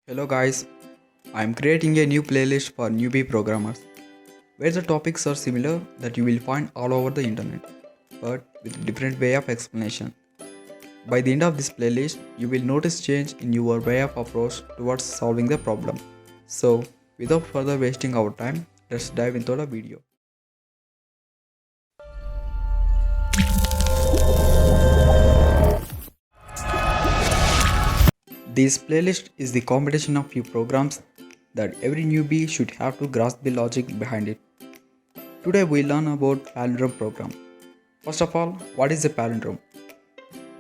Hello guys, I am creating a new playlist for newbie programmers where the topics are similar that you will find all over the internet but with different way of explanation. By the end of this playlist, you will notice change in your way of approach towards solving the problem. So, without further wasting our time, let's dive into the video. This playlist is the combination of few programs that every newbie should have to grasp the logic behind it. Today we learn about Palindrome program. First of all, what is a palindrome?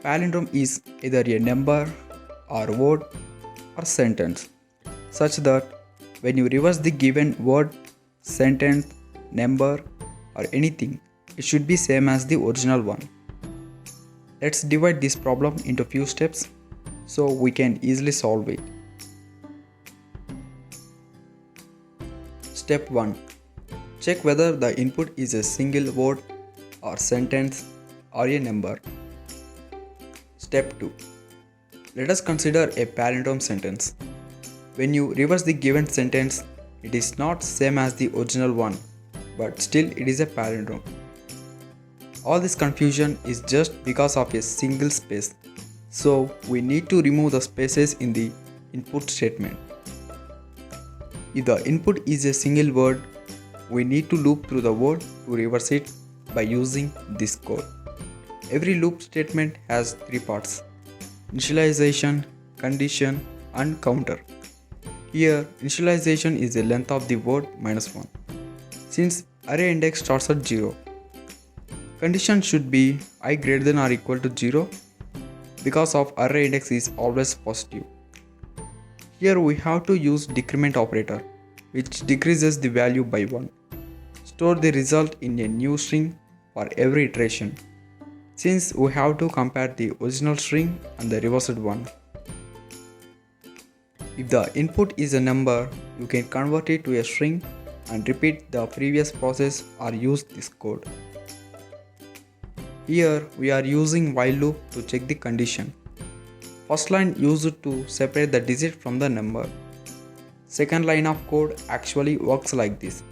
Palindrome is either a number or word or sentence, such that when you reverse the given word, sentence, number or anything, it should be same as the original one. Let's divide this problem into few steps so we can easily solve it. Step 1. Check whether the input is a single word or sentence or a number. Step 2. Let us consider a palindrome sentence. When you reverse the given sentence, it is not same as the original one, but still it is a palindrome. All this confusion is just because of a single space. So we need to remove the spaces in the input statement. If the input is a single word, we need to loop through the word to reverse it by using this code. Every loop statement has three parts: initialization, condition, and counter. Here, initialization is the length of the word minus 1. Since array index starts at 0, condition should be I greater than or equal to 0 because of array index is always positive. Here we have to use decrement operator, which decreases the value by 1. Store the result in a new string for every iteration, since we have to compare the original string and the reversed one. If the input is a number, you can convert it to a string and repeat the previous process or use this code. Here we are using while loop to check the condition. First line used to separate the digit from the number. Second line of code actually works like this,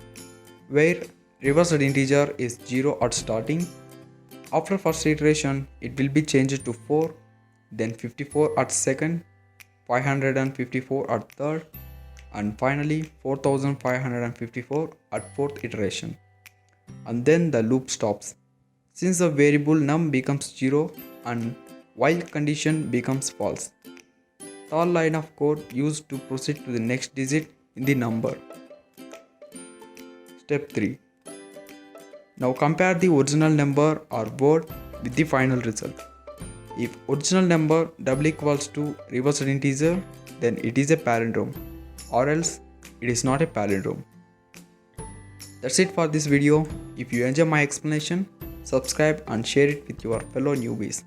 where reversed integer is 0 at starting. After first iteration, it will be changed to 4, then 54 at second, 554 at third, and finally 4554 at fourth iteration. And then the loop stops, since the variable num becomes 0 and while condition becomes false. Third line of code used to proceed to the next digit in the number. Step 3. Now compare the original number or word with the final result. If original number double equals to reversed integer, then it is a palindrome, or else it is not a palindrome. That's it for this video. If you enjoy my explanation, subscribe and share it with your fellow newbies.